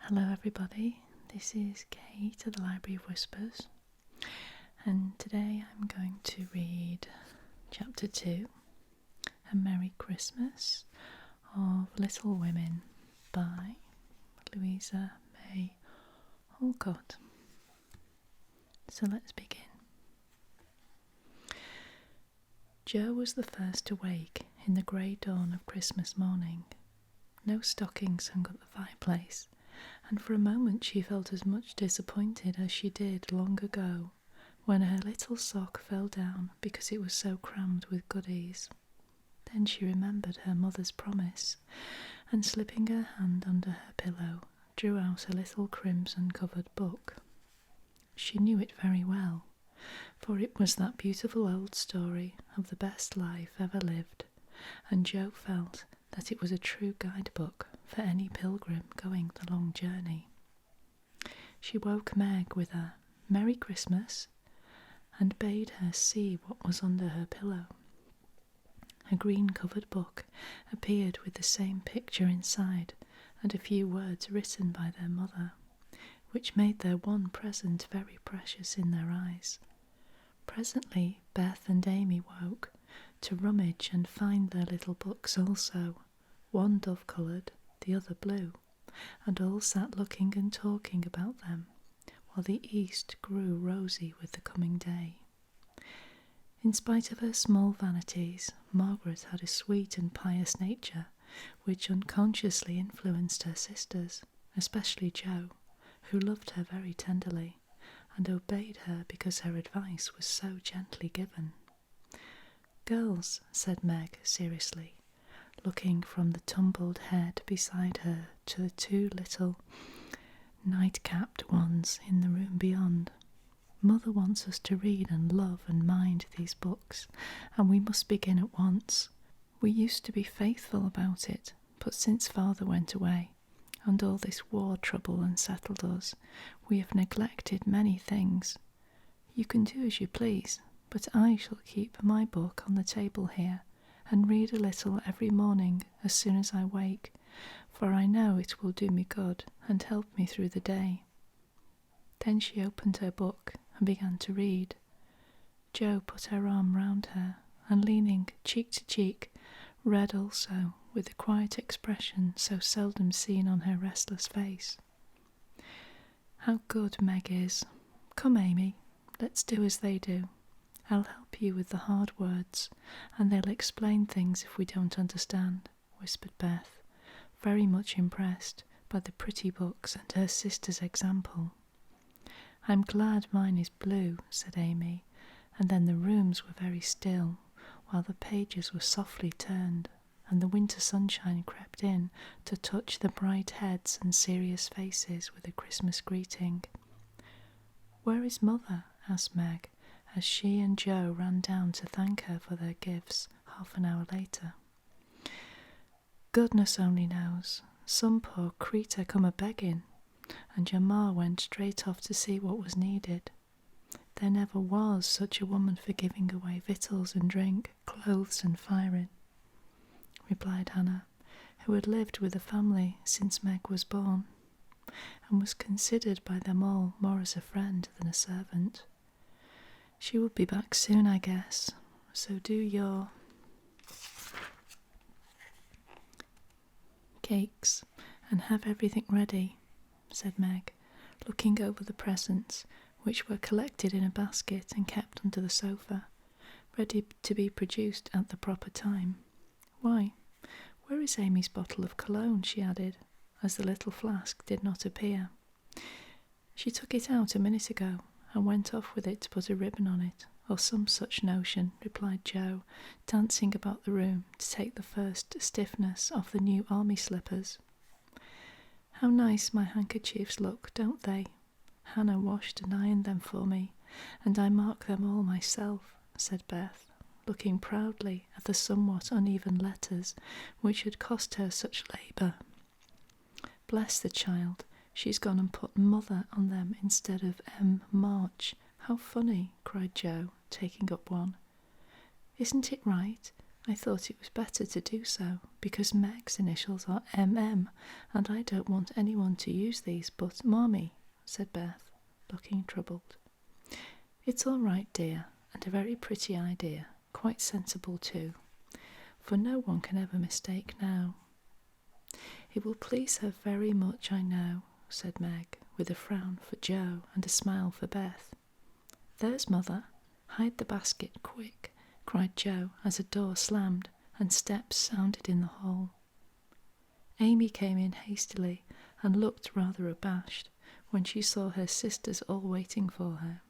Hello everybody, this is Kate at the Library of Whispers, and today I'm going to read Chapter 2, A Merry Christmas of Little Women by Louisa May Alcott. So let's begin. Jo was the first to wake in the grey dawn of Christmas morning. No stockings hung at the fireplace, and for a moment she felt as much disappointed as she did long ago when her little sock fell down because it was so crammed with goodies. Then she remembered her mother's promise, and slipping her hand under her pillow, drew out a little crimson-covered book. She knew it very well, for it was that beautiful old story of the best life ever lived, and Jo felt that it was a true guidebook for any pilgrim going the long journey. She woke Meg with a "Merry Christmas" and bade her see what was under her pillow. A green-covered book appeared with the same picture inside and a few words written by their mother, which made their one present very precious in their eyes. Presently Beth and Amy woke to rummage and find their little books also, one dove-coloured, the other blue, and all sat looking and talking about them, while the east grew rosy with the coming day. In spite of her small vanities, Margaret had a sweet and pious nature, which unconsciously influenced her sisters, especially Jo, who loved her very tenderly, and obeyed her because her advice was so gently given. "Girls," said Meg seriously, looking from the tumbled head beside her to the two little night-capped ones in the room beyond, "Mother wants us to read and love and mind these books, and we must begin at once. We used to be faithful about it, but since Father went away, and all this war trouble unsettled us, we have neglected many things. You can do as you please, but I shall keep my book on the table here, and read a little every morning as soon as I wake, for I know it will do me good and help me through the day." Then she opened her book and began to read. Jo put her arm round her, and leaning cheek to cheek, read also, with the quiet expression so seldom seen on her restless face. "How good Meg is! Come, Amy, let's do as they do. I'll help you with the hard words, and they'll explain things if we don't understand," whispered Beth, very much impressed by the pretty books and her sister's example. "I'm glad mine is blue," said Amy, and then the rooms were very still, while the pages were softly turned, and the winter sunshine crept in to touch the bright heads and serious faces with a Christmas greeting. "Where is Mother?" asked Meg, as she and Jo ran down to thank her for their gifts half an hour later. "Goodness only knows. Some poor creetur come a-begging, and your ma went straight off to see what was needed. There never was such a woman for giving away victuals and drink, clothes and firing," replied Hannah, who had lived with the family since Meg was born, and was considered by them all more as a friend than a servant. "She will be back soon, I guess, so do your cakes and have everything ready," said Meg, looking over the presents, which were collected in a basket and kept under the sofa, ready to be produced at the proper time. "Why, where is Amy's bottle of cologne?" she added, as the little flask did not appear. "She took it out a minute ago, and went off with it to put a ribbon on it, or some such notion," replied Jo, dancing about the room to take the first stiffness off the new army slippers. "How nice my handkerchiefs look, don't they? Hannah washed and ironed them for me, and I mark them all myself," said Beth, looking proudly at the somewhat uneven letters which had cost her such labour. "Bless the child, she's gone and put Mother on them instead of M. March. How funny," cried Jo, taking up one. "Isn't it right? I thought it was better to do so, because Meg's initials are MM, and I don't want anyone to use these but Mommy, said Beth, looking troubled. It's all right, dear, and a very pretty idea, quite sensible too, for no one can ever mistake now. It will please her very much, I know, said Meg, with a frown for Jo and a smile for Beth. There's Mother. Hide the basket, quick, cried Jo as a door slammed and steps sounded in the hall. Amy came in hastily and looked rather abashed when she saw her sisters all waiting for her.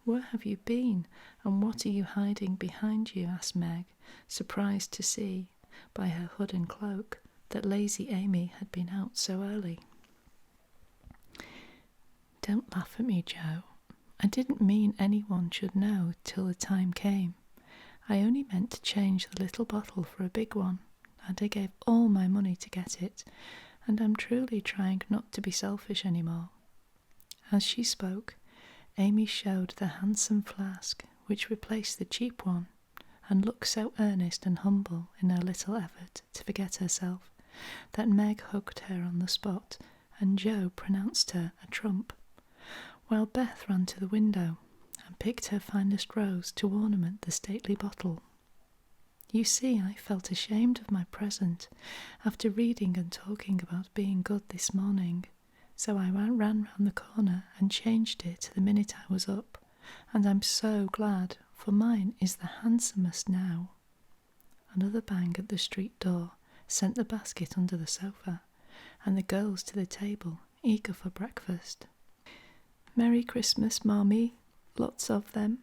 Where have you been, and what are you hiding behind you? Asked Meg, surprised to see, by her hood and cloak, that lazy Amy had been out so early. Don't laugh at me, Jo. I didn't mean anyone should know till the time came. I only meant to change the little bottle for a big one, and I gave all my money to get it, and I'm truly trying not to be selfish any more. As she spoke, Amy showed the handsome flask which replaced the cheap one, and looked so earnest and humble in her little effort to forget herself that Meg hugged her on the spot, and Jo pronounced her a trump, while Beth ran to the window and picked her finest rose to ornament the stately bottle. You see, I felt ashamed of my present after reading and talking about being good this morning, so I ran round the corner and changed it the minute I was up, and I'm so glad, for mine is the handsomest now. Another bang at the street door sent the basket under the sofa, and the girls to the table, eager for breakfast. Merry Christmas, Mommy. Lots of them.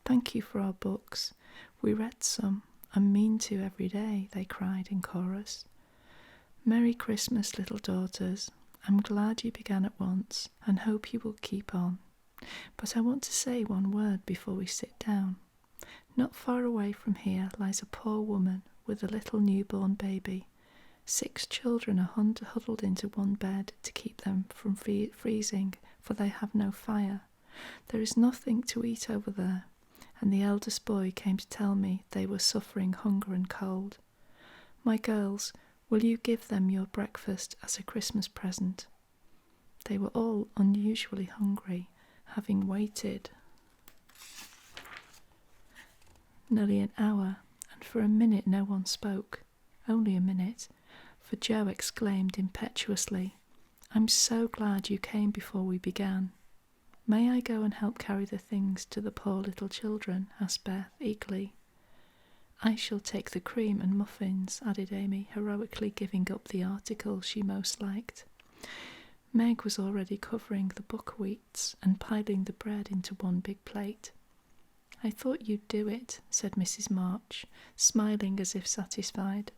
Thank you for our books. We read some, and mean to every day, they cried in chorus. Merry Christmas, little daughters. I'm glad you began at once, and hope you will keep on. But I want to say one word before we sit down. Not far away from here lies a poor woman with a little newborn baby. 6 children are huddled into one bed to keep them from freezing, for they have no fire. There is nothing to eat over there, and the eldest boy came to tell me they were suffering hunger and cold. My girls, will you give them your breakfast as a Christmas present? They were all unusually hungry, having waited nearly an hour, and for a minute no one spoke. Only a minute, for Jo exclaimed impetuously, I'm so glad you came before we began. May I go and help carry the things to the poor little children? Asked Beth eagerly. I shall take the cream and muffins, added Amy, heroically giving up the article she most liked. Meg was already covering the buckwheats and piling the bread into one big plate. I thought you'd do it, said Mrs. March, smiling as if satisfied.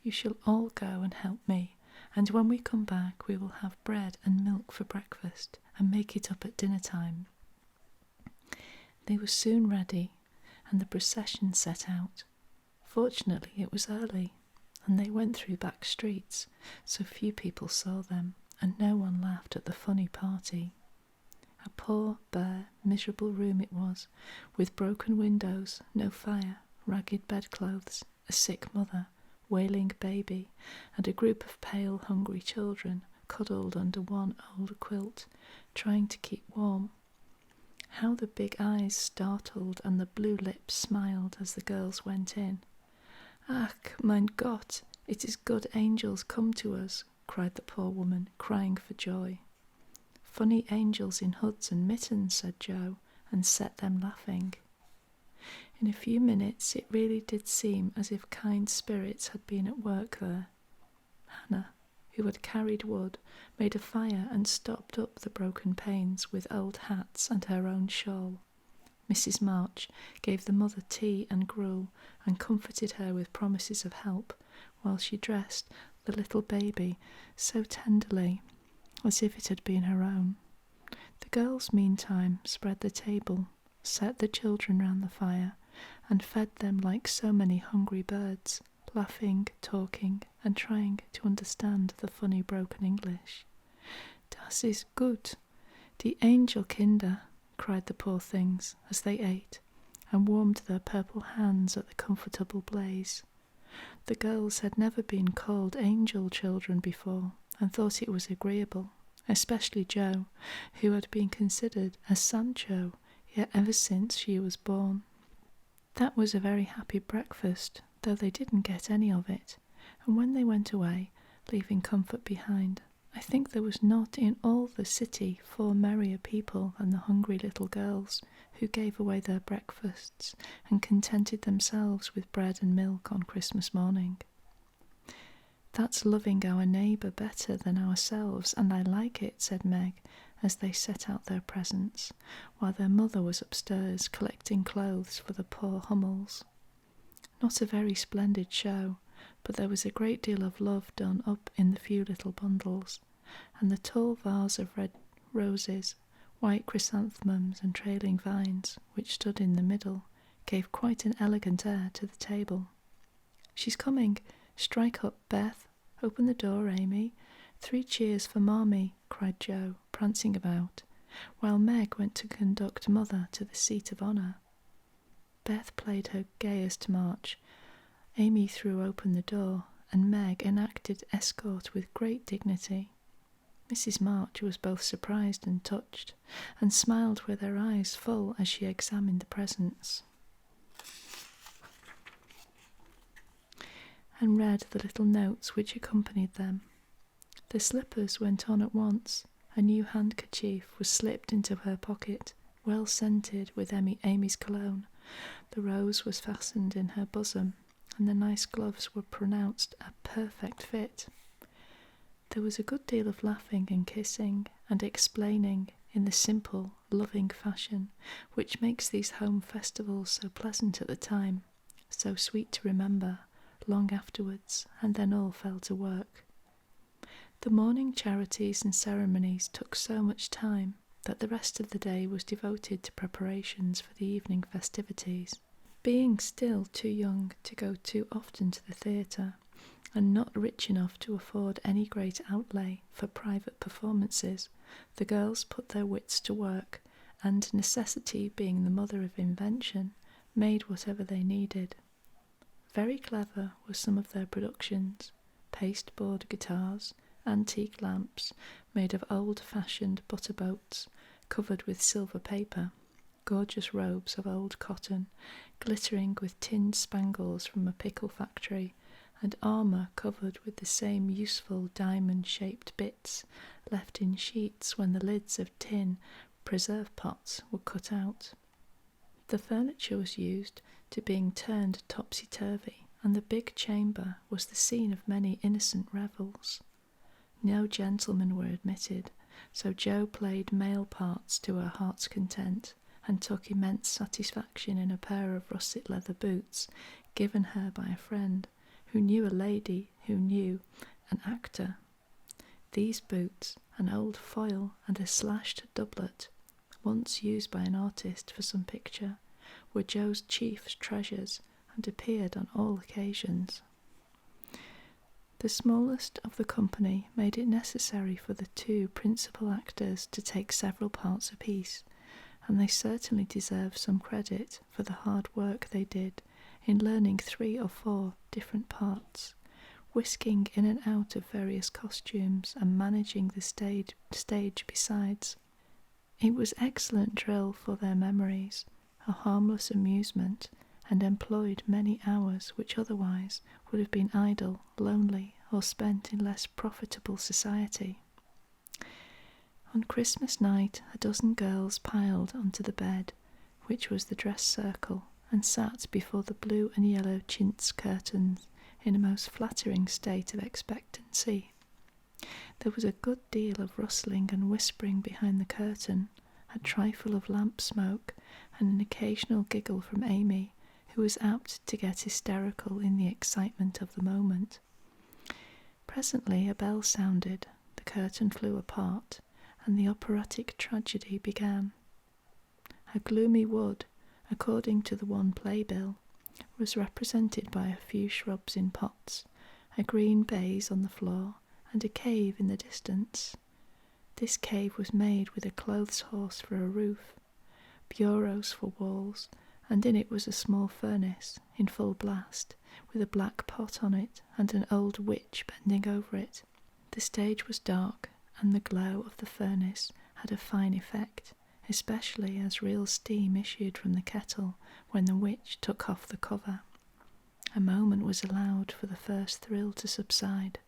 You shall all go and help me, and when we come back we will have bread and milk for breakfast and make it up at dinner time. They were soon ready, and the procession set out. Fortunately it was early, and they went through back streets, so few people saw them, and no one laughed at the funny party. A poor, bare, miserable room it was, with broken windows, no fire, ragged bedclothes, a sick mother, wailing baby, and a group of pale, hungry children cuddled under one old quilt, trying to keep warm. How the big eyes startled and the blue lips smiled as the girls went in. Ach, mein Gott, it is good angels come to us, cried the poor woman, crying for joy. Funny angels in hoods and mittens, said Jo, and set them laughing. In a few minutes it really did seem as if kind spirits had been at work there. Hannah, who had carried wood, made a fire and stopped up the broken panes with old hats and her own shawl. Mrs. March gave the mother tea and gruel and comforted her with promises of help, while she dressed the little baby so tenderly, as if it had been her own. The girls, meantime, spread the table, set the children round the fire, and fed them like so many hungry birds, laughing, talking, and trying to understand the funny broken English. Das ist gut, die Angelkinder, cried the poor things as they ate, and warmed their purple hands at the comfortable blaze. The girls had never been called angel children before, and thought it was agreeable, especially Jo, who had been considered a Sancho yet ever since she was born. That was a very happy breakfast, though they didn't get any of it, and when they went away, leaving comfort behind, I think there was not in all the city 4 merrier people than the hungry little girls who gave away their breakfasts and contented themselves with bread and milk on Christmas morning. "That's loving our neighbour better than ourselves, and I like it," said Meg, as they set out their presents, while their mother was upstairs collecting clothes for the poor Hummels. Not a very splendid show, but there was a great deal of love done up in the few little bundles, and the tall vase of red roses, white chrysanthemums and trailing vines, which stood in the middle, gave quite an elegant air to the table. "She's coming. Strike up, Beth. Open the door, Amy. 3 cheers for Marmee," cried Jo, prancing about, while Meg went to conduct Mother to the seat of honour. Beth played her gayest march, Amy threw open the door, and Meg enacted escort with great dignity. Mrs. March was both surprised and touched, and smiled with her eyes full as she examined the presents, and read the little notes which accompanied them. The slippers went on at once. A new handkerchief was slipped into her pocket, well scented with Amy's cologne. The rose was fastened in her bosom, and the nice gloves were pronounced a perfect fit. There was a good deal of laughing and kissing, and explaining in the simple, loving fashion which makes these home festivals so pleasant at the time, so sweet to remember, long afterwards, and then all fell to work. The morning charities and ceremonies took so much time that the rest of the day was devoted to preparations for the evening festivities. Being still too young to go too often to the theatre, and not rich enough to afford any great outlay for private performances, the girls put their wits to work, and necessity being the mother of invention, made whatever they needed. Very clever were some of their productions: pasteboard guitars, antique lamps made of old-fashioned butter-boats covered with silver paper, gorgeous robes of old cotton glittering with tinned spangles from a pickle factory, and armour covered with the same useful diamond-shaped bits left in sheets when the lids of tin preserve pots were cut out. The furniture was used to being turned topsy-turvy, and the big chamber was the scene of many innocent revels. No gentlemen were admitted, so Jo played male parts to her heart's content, and took immense satisfaction in a pair of russet leather boots given her by a friend who knew a lady who knew an actor. These boots, an old foil and a slashed doublet, once used by an artist for some picture, were Jo's chief treasures and appeared on all occasions. The smallest of the company made it necessary for the 2 principal actors to take several parts apiece, and they certainly deserve some credit for the hard work they did in learning 3 or 4 different parts, whisking in and out of various costumes and managing the stage besides. It was excellent drill for their memories, a harmless amusement, and employed many hours which otherwise would have been idle, lonely, or spent in less profitable society. On Christmas night 12 girls piled onto the bed, which was the dress circle, and sat before the blue and yellow chintz curtains in a most flattering state of expectancy. There was a good deal of rustling and whispering behind the curtain, a trifle of lamp smoke, and an occasional giggle from Amy, who was apt to get hysterical in the excitement of the moment. Presently a bell sounded, the curtain flew apart, and the operatic tragedy began. A gloomy wood, according to the one playbill, was represented by a few shrubs in pots, a green baize on the floor, and a cave in the distance. This cave was made with a clothes horse for a roof, bureaus for walls, and in it was a small furnace in full blast, with a black pot on it and an old witch bending over it. The stage was dark, and the glow of the furnace had a fine effect, especially as real steam issued from the kettle when the witch took off the cover. A moment was allowed for the first thrill to subside,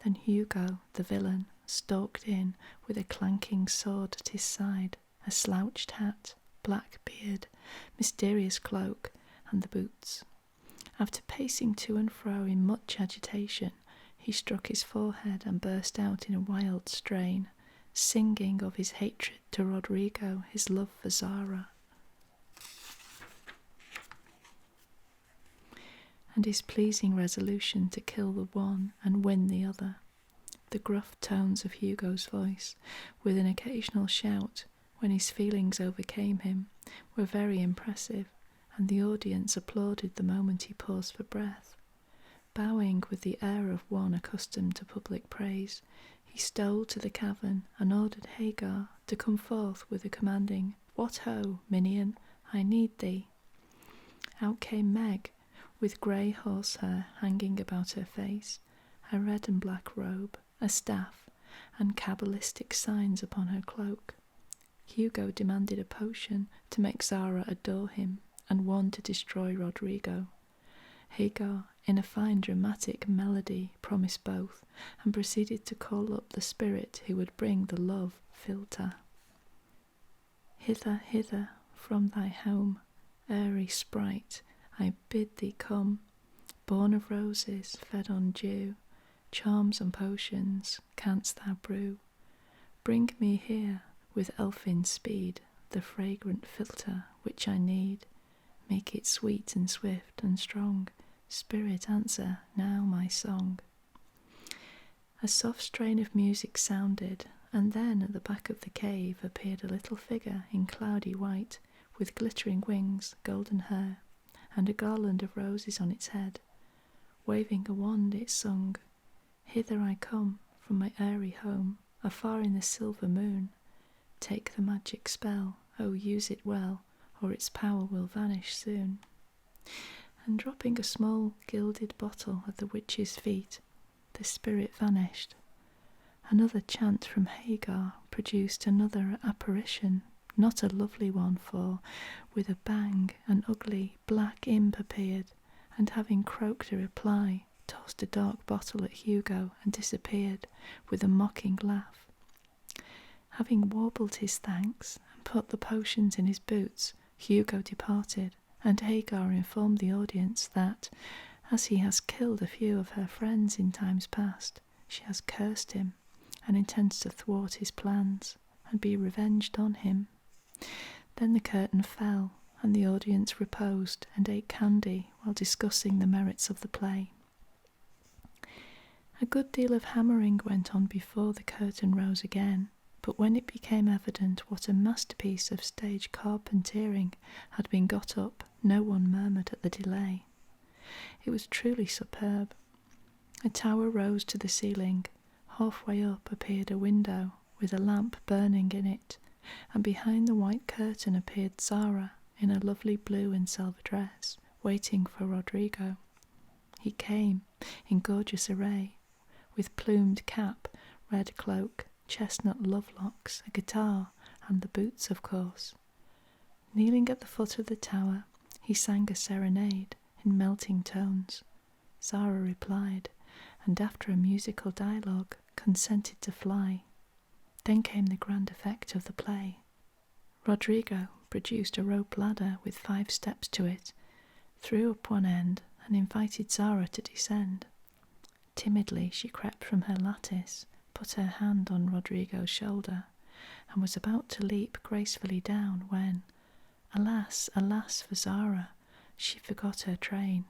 then Hugo, the villain, stalked in with a clanking sword at his side, a slouched hat, black beard, mysterious cloak, and the boots. After pacing to and fro in much agitation, he struck his forehead and burst out in a wild strain, singing of his hatred to Rodrigo, his love for Zara, and his pleasing resolution to kill the one and win the other. The gruff tones of Hugo's voice, with an occasional shout when his feelings overcame him, were very impressive, and the audience applauded the moment he paused for breath. Bowing with the air of one accustomed to public praise, he stole to the cavern and ordered Hagar to come forth with a commanding, "What ho, minion, I need thee." Out came Meg, with grey horsehair hanging about her face, a red and black robe, a staff, and cabalistic signs upon her cloak. Hugo demanded a potion to make Zara adore him, and one to destroy Rodrigo. Hagar, in a fine dramatic melody, promised both, and proceeded to call up the spirit who would bring the love philtre. "Hither, hither, from thy home, airy sprite, I bid thee come, born of roses, fed on dew, charms and potions canst thou brew. Bring me here, with elfin speed, the fragrant philtre which I need. Make it sweet and swift and strong, Spirit, answer now my song." A soft strain of music sounded, and then at the back of the cave appeared a little figure in cloudy white, with glittering wings, golden hair, and a garland of roses on its head. Waving a wand, it sung, "Hither I come from my airy home, afar in the silver moon. Take the magic spell, oh use it well, or its power will vanish soon." And dropping a small gilded bottle at the witch's feet, the spirit vanished. Another chant from Hagar produced another apparition, not a lovely one, for, with a bang, an ugly black imp appeared, and having croaked a reply, tossed a dark bottle at Hugo and disappeared with a mocking laugh. Having warbled his thanks and put the potions in his boots, Hugo departed, and Hagar informed the audience that, as he has killed a few of her friends in times past, she has cursed him and intends to thwart his plans and be revenged on him. Then the curtain fell, and the audience reposed and ate candy while discussing the merits of the play. A good deal of hammering went on before the curtain rose again, but when it became evident what a masterpiece of stage carpentering had been got up, no one murmured at the delay. It was truly superb. A tower rose to the ceiling. Halfway up appeared a window with a lamp burning in it, and behind the white curtain appeared Zara in a lovely blue and silver dress, waiting for Rodrigo. He came in gorgeous array, with plumed cap, red cloak, chestnut love-locks, a guitar, and the boots, of course. Kneeling at the foot of the tower, he sang a serenade in melting tones. Zara replied, and after a musical dialogue, consented to fly. Then came the grand effect of the play. Rodrigo produced a rope ladder with 5 steps to it, threw up one end, and invited Zara to descend. Timidly she crept from her lattice, put her hand on Rodrigo's shoulder, and was about to leap gracefully down when, alas, alas for Zara, she forgot her train.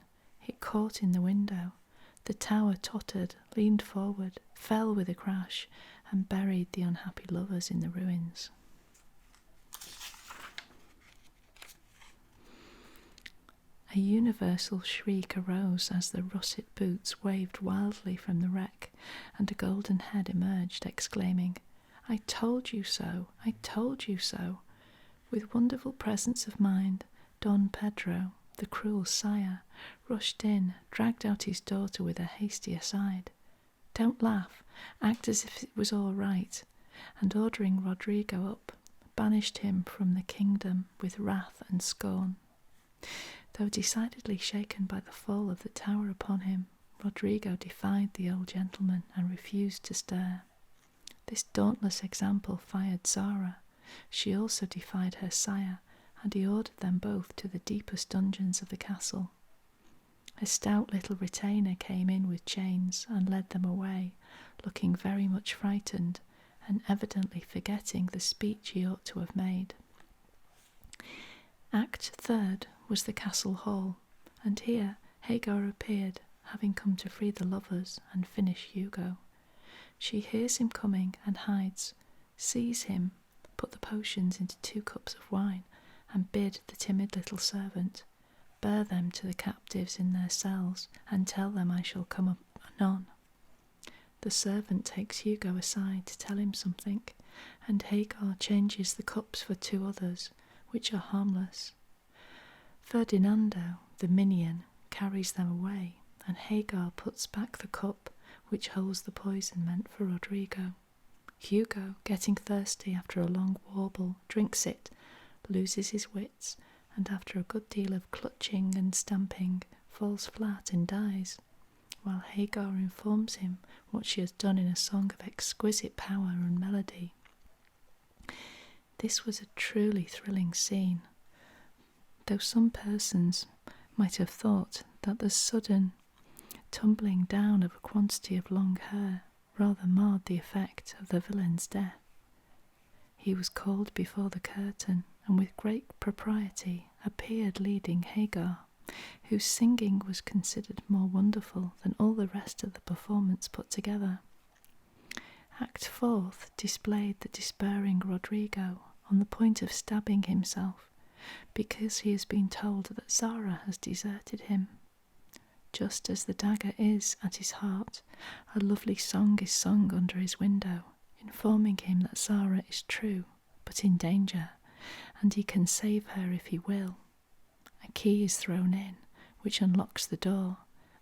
It caught in the window. The tower tottered, leaned forward, fell with a crash, and buried the unhappy lovers in the ruins. A universal shriek arose as the russet boots waved wildly from the wreck, and a golden head emerged, exclaiming, "I told you so! I told you so!" With wonderful presence of mind, Don Pedro, the cruel sire, rushed in, dragged out his daughter with a hasty aside. "Don't laugh, act as if it was all right," and ordering Rodrigo up, banished him from the kingdom with wrath and scorn. Though decidedly shaken by the fall of the tower upon him, Rodrigo defied the old gentleman and refused to stir. This dauntless example fired Zara. She also defied her sire, and he ordered them both to the deepest dungeons of the castle. A stout little retainer came in with chains and led them away, looking very much frightened, and evidently forgetting the speech he ought to have made. Act third was the castle hall, and here Hagar appeared, having come to free the lovers and finish Hugo. She hears him coming and hides, sees him, put the potions into 2 cups of wine, and bid the timid little servant bear them to the captives in their cells, and tell them I shall come up anon. The servant takes Hugo aside to tell him something, and Hagar changes the cups for 2 others, which are harmless. Ferdinando, the minion, carries them away, and Hagar puts back the cup which holds the poison meant for Rodrigo. Hugo, getting thirsty after a long warble, drinks it, loses his wits, and after a good deal of clutching and stamping, falls flat and dies, while Hagar informs him what she has done in a song of exquisite power and melody. This was a truly thrilling scene, though some persons might have thought that the sudden tumbling down of a quantity of long hair rather marred the effect of the villain's death. He was called before the curtain, and with great propriety appeared leading Hagar, whose singing was considered more wonderful than all the rest of the performance put together. Act fourth displayed the despairing Rodrigo on the point of stabbing himself, because he has been told that Zara has deserted him. Just as the dagger is at his heart, a lovely song is sung under his window, informing him that Zara is true, but in danger, and he can save her if he will. A key is thrown in, which unlocks the door,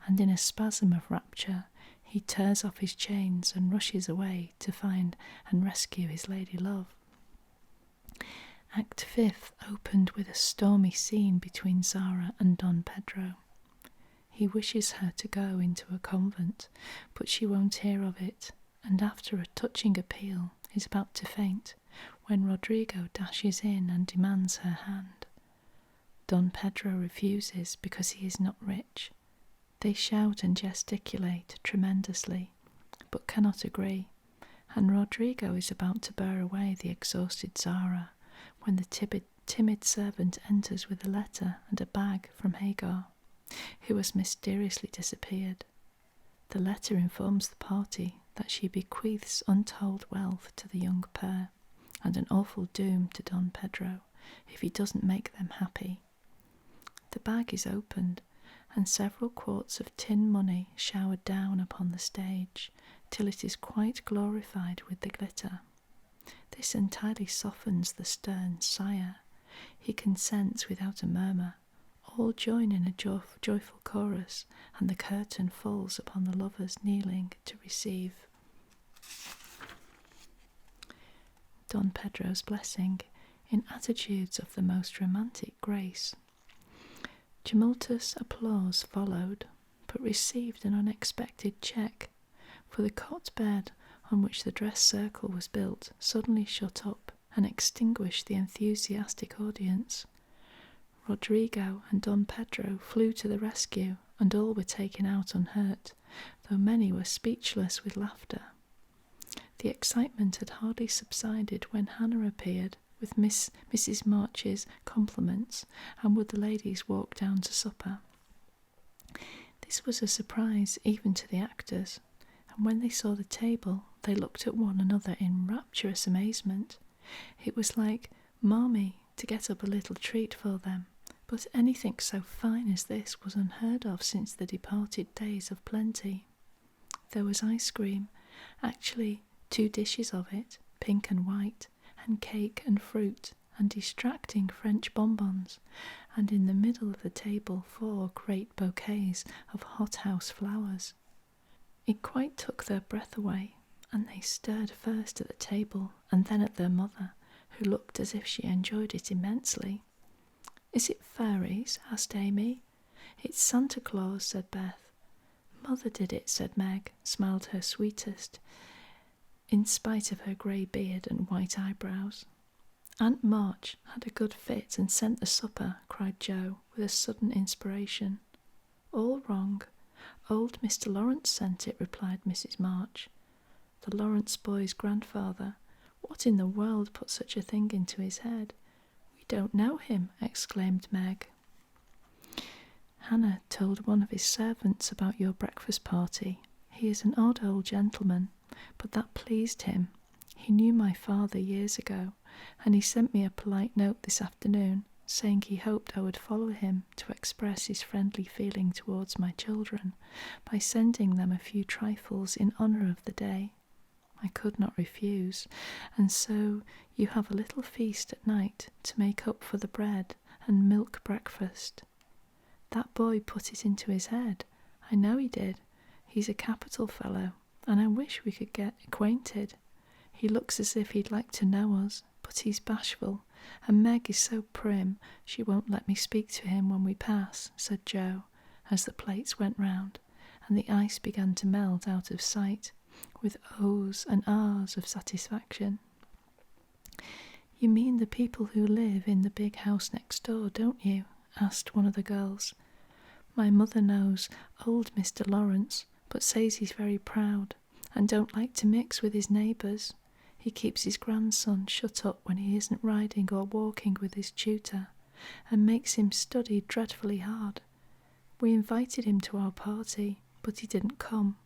and in a spasm of rapture he tears off his chains and rushes away to find and rescue his lady love. Act fifth opened with a stormy scene between Zara and Don Pedro. He wishes her to go into a convent, but she won't hear of it, and after a touching appeal is about to faint, when Rodrigo dashes in and demands her hand. Don Pedro refuses because he is not rich. They shout and gesticulate tremendously, but cannot agree, and Rodrigo is about to bear away the exhausted Zara, when the timid servant enters with a letter and a bag from Hagar, who has mysteriously disappeared. The letter informs the party that she bequeaths untold wealth to the young pair, and an awful doom to Don Pedro if he doesn't make them happy. The bag is opened, and several quarts of tin money showered down upon the stage, till it is quite glorified with the glitter. This entirely softens the stern sire. He consents without a murmur. All join in a joyful chorus, and the curtain falls upon the lovers kneeling to receive Don Pedro's blessing in attitudes of the most romantic grace. Tumultuous applause followed, but received an unexpected check, for the cot bed on which the dress circle was built suddenly shut up and extinguished the enthusiastic audience. Rodrigo and Don Pedro flew to the rescue, and all were taken out unhurt, though many were speechless with laughter. The excitement had hardly subsided when Hannah appeared with Mrs. March's compliments, and would the ladies walk down to supper. This was a surprise even to the actors, and when they saw the table, they looked at one another in rapturous amazement. It was like Marmee to get up a little treat for them, but anything so fine as this was unheard of since the departed days of plenty. There was ice cream, actually 2 dishes of it, pink and white, and cake and fruit, and distracting French bonbons, and in the middle of the table 4 great bouquets of hothouse flowers. It quite took their breath away, and they stared first at the table and then at their mother, who looked as if she enjoyed it immensely. "Is it fairies?" asked Amy. "It's Santa Claus," said Beth. "Mother did it," said Meg, smiled her sweetest, in spite of her grey beard and white eyebrows. "Aunt March had a good fit and sent the supper," cried Jo, with a sudden inspiration. "All wrong. Old Mr. Lawrence sent it," replied Mrs. March. "The Lawrence boy's grandfather. What in the world put such a thing into his head?" "We don't know him," exclaimed Meg. "Hannah told one of his servants about your breakfast party. He is an odd old gentleman, but that pleased him. He knew my father years ago, and he sent me a polite note this afternoon, saying he hoped I would follow him to express his friendly feeling towards my children by sending them a few trifles in honour of the day. I could not refuse, and so you have a little feast at night to make up for the bread and milk breakfast. That boy put it into his head. I know he did. He's a capital fellow, and I wish we could get acquainted. He looks as if he'd like to know us, but he's bashful, and Meg is so prim she won't let me speak to him when we pass," said Jo, as the plates went round, and the ice began to melt out of sight, with ohs and ahs of satisfaction. "You mean the people who live in the big house next door, don't you?" asked one of the girls. "My mother knows old Mr. Lawrence, but says he's very proud, and don't like to mix with his neighbours. He keeps his grandson shut up when he isn't riding or walking with his tutor, and makes him study dreadfully hard. We invited him to our party, but he didn't come.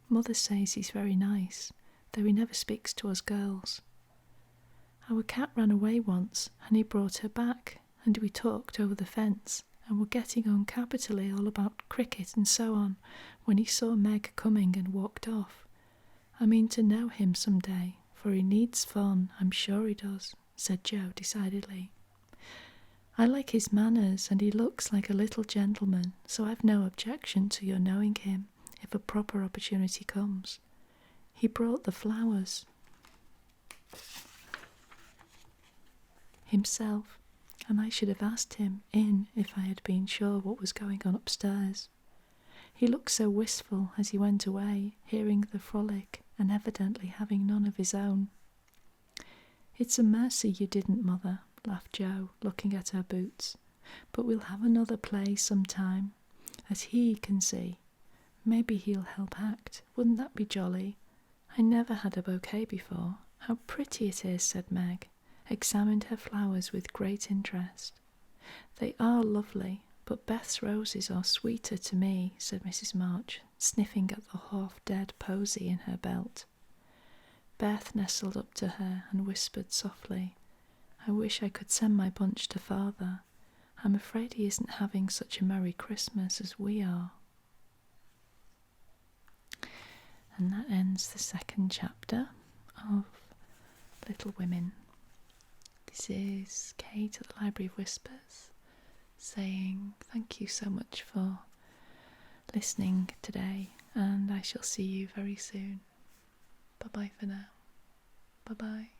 Mother says he's very nice, though he never speaks to us girls. Our cat ran away once, and he brought her back, and we talked over the fence, and were getting on capitally all about cricket and so on, when he saw Meg coming and walked off. I mean to know him some day, for he needs fun, I'm sure he does," said Jo decidedly. "I like his manners, and he looks like a little gentleman, so I've no objection to your knowing him, if a proper opportunity comes. He brought the flowers himself, and I should have asked him in if I had been sure what was going on upstairs. He looked so wistful as he went away, hearing the frolic and evidently having none of his own." "It's a mercy you didn't, Mother," laughed Jo, looking at her boots. "But we'll have another play some time, that he can see. Maybe he'll help act. Wouldn't that be jolly? I never had a bouquet before. How pretty it is," said Meg, examined her flowers with great interest. "They are lovely, but Beth's roses are sweeter to me," said Mrs. March, sniffing at the half-dead posy in her belt. Beth nestled up to her and whispered softly, "I wish I could send my bunch to Father. I'm afraid he isn't having such a merry Christmas as we are." And that ends the second chapter of Little Women. This is Kate at the Library of Whispers saying thank you so much for listening today, and I shall see you very soon. Bye-bye for now. Bye-bye.